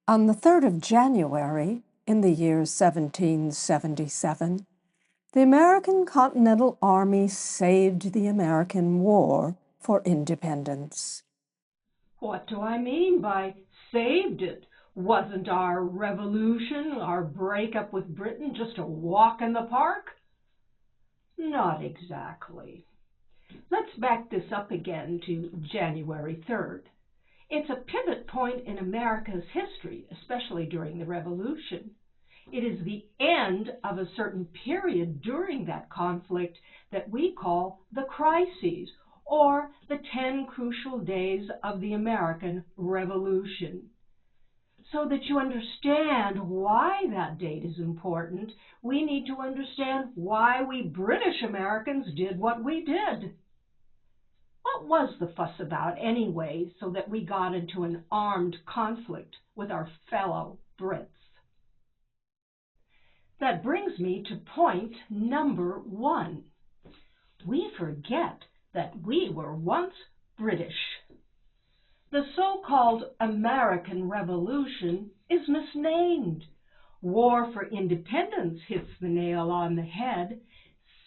On the 3rd of January, in the year 1777, the American Continental Army saved the American War for Independence. What do I mean by saved it? Wasn't our revolution, our breakup with Britain, just a walk in the park? Not exactly. Let's back this up again to January 3rd. It's a pivot point in America's history, especially during the Revolution. It is the end of a certain period during that conflict that we call the crises, or the 10 crucial days of the American Revolution. So that you understand why that date is important, we need to understand why we British Americans did what we did. What was the fuss about anyway, so that we got into an armed conflict with our fellow Brits? That brings me to point number 1. We forget that we were once British. The so-called American Revolution is misnamed. War for Independence hits the nail on the head.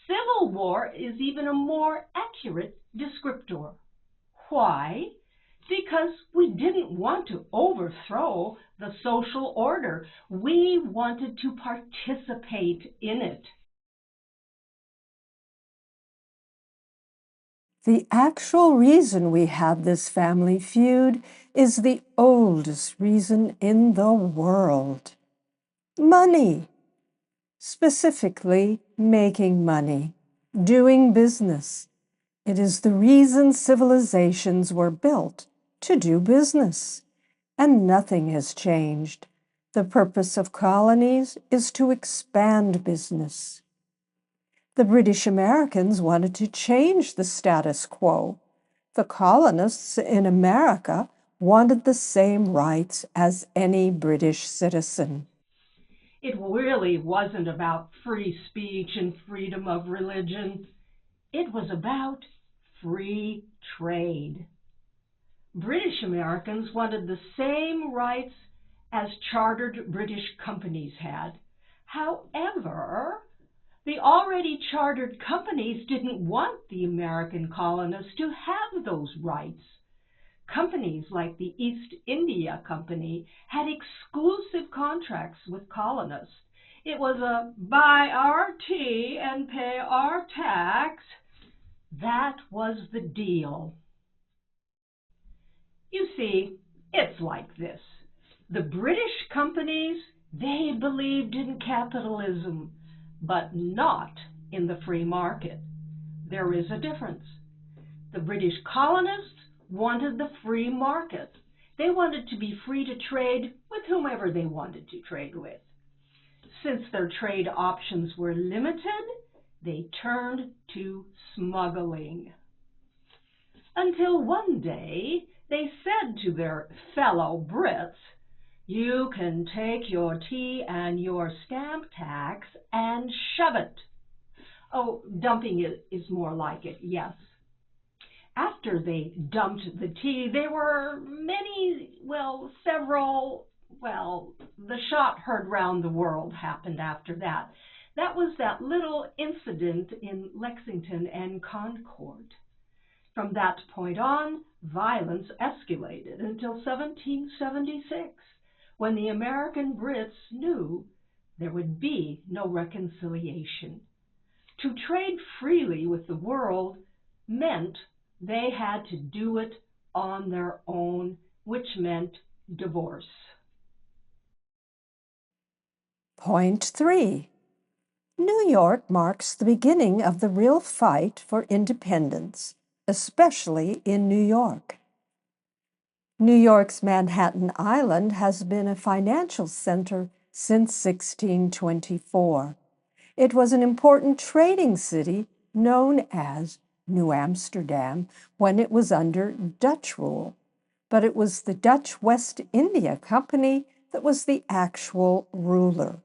Civil War is even a more accurate descriptor. Why? Because we didn't want to overthrow the social order. We wanted to participate in it. The actual reason we have this family feud is the oldest reason in the world. Money. Specifically, making money, doing business. It is the reason civilizations were built, to do business. And nothing has changed. The purpose of colonies is to expand business. The British Americans wanted to change the status quo. The colonists in America wanted the same rights as any British citizen. It really wasn't about free speech and freedom of religion. It was about free trade. British Americans wanted the same rights as chartered British companies had. However, the already chartered companies didn't want the American colonists to have those rights. Companies like the East India Company had exclusive contracts with colonists. It was a buy our tea and pay our tax. That was the deal. You see, it's like this. The British companies, they believed in capitalism, but not in the free market. There is a difference. The British colonists wanted the free market. They wanted to be free to trade with whomever they wanted to trade with. Since their trade options were limited, they turned to smuggling. Until one day they said to their fellow Brits, "You can take your tea and your stamp tax and shove it." Oh, dumping it is more like it, yes. After they dumped the tea, there were the shot heard round the world happened after that. That was that little incident in Lexington and Concord. From that point on, violence escalated until 1776, when the American Brits knew there would be no reconciliation. To trade freely with the world meant they had to do it on their own, which meant divorce. Point 3. New York marks the beginning of the real fight for independence, especially in New York. New York's Manhattan Island has been a financial center since 1624. It was an important trading city known as New Amsterdam when it was under Dutch rule, but it was the Dutch West India Company that was the actual ruler.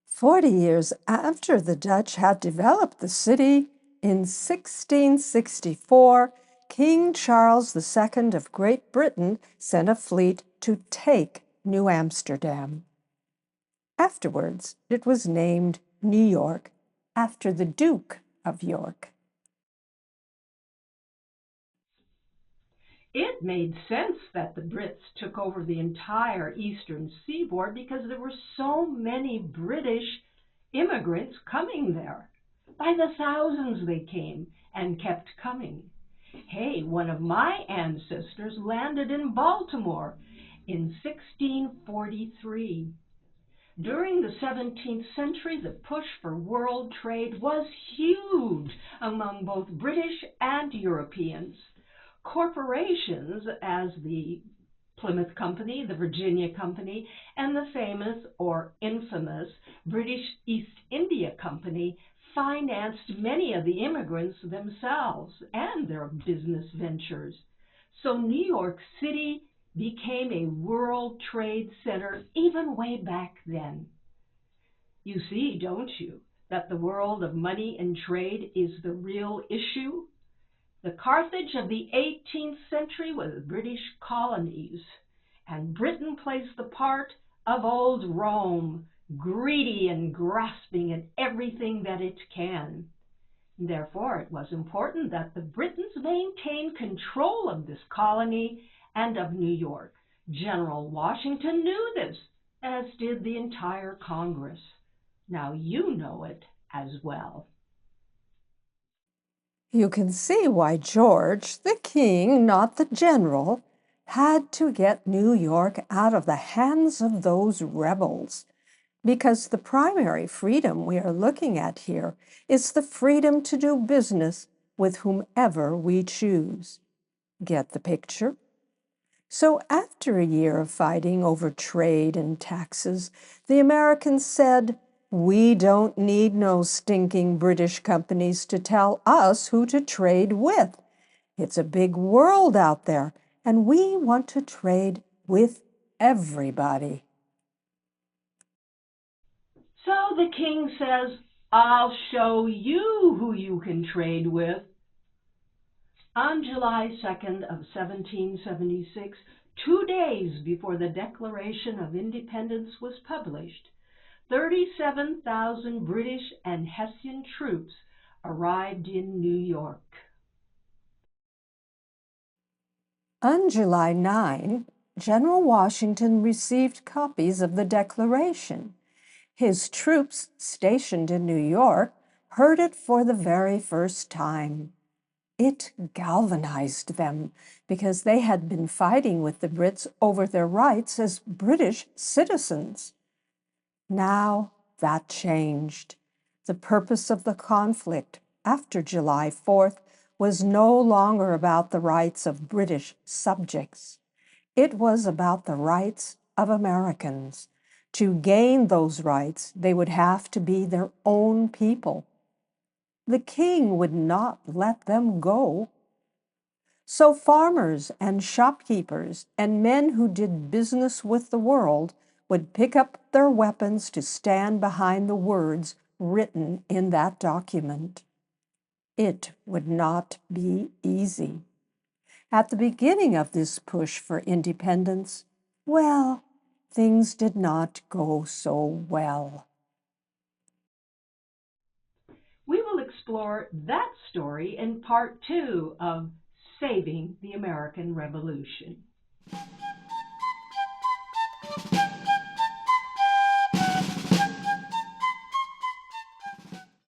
40 years after the Dutch had developed the city, in 1664, King Charles II of Great Britain sent a fleet to take New Amsterdam. Afterwards, it was named New York after the Duke of York. It made sense that the Brits took over the entire eastern seaboard because there were so many British immigrants coming there. By the thousands they came and kept coming. Hey, one of my ancestors landed in Baltimore in 1643. During the 17th century, the push for world trade was huge among both British and Europeans. Corporations, as the Plymouth Company, the Virginia Company, and the famous or infamous British East India Company, financed many of the immigrants themselves and their business ventures. So New York City became a world trade center even way back then. You see, don't you, that the world of money and trade is the real issue? The Carthage of the 18th century was British colonies, and Britain plays the part of old Rome, greedy and grasping at everything that it can. Therefore, it was important that the Britons maintain control of this colony and of New York. General Washington knew this, as did the entire Congress. Now you know it as well. You can see why George, the king, not the general, had to get New York out of the hands of those rebels, because the primary freedom we are looking at here is the freedom to do business with whomever we choose. Get the picture? So after a year of fighting over trade and taxes, the Americans said, "We don't need no stinking British companies to tell us who to trade with. It's a big world out there, and we want to trade with everybody." So the king says, "I'll show you who you can trade with." On July 2nd of 1776, 2 days before the Declaration of Independence was published, 37,000 British and Hessian troops arrived in New York. On July 9, General Washington received copies of the Declaration. His troops stationed in New York heard it for the very first time. It galvanized them because they had been fighting with the Brits over their rights as British citizens. Now that changed. The purpose of the conflict after July 4th was no longer about the rights of British subjects. It was about the rights of Americans. To gain those rights, they would have to be their own people. The king would not let them go. So farmers and shopkeepers and men who did business with the world would pick up their weapons to stand behind the words written in that document. It would not be easy. At the beginning of this push for independence, well, things did not go so well. We will explore that story in part 2 of Saving the American Revolution.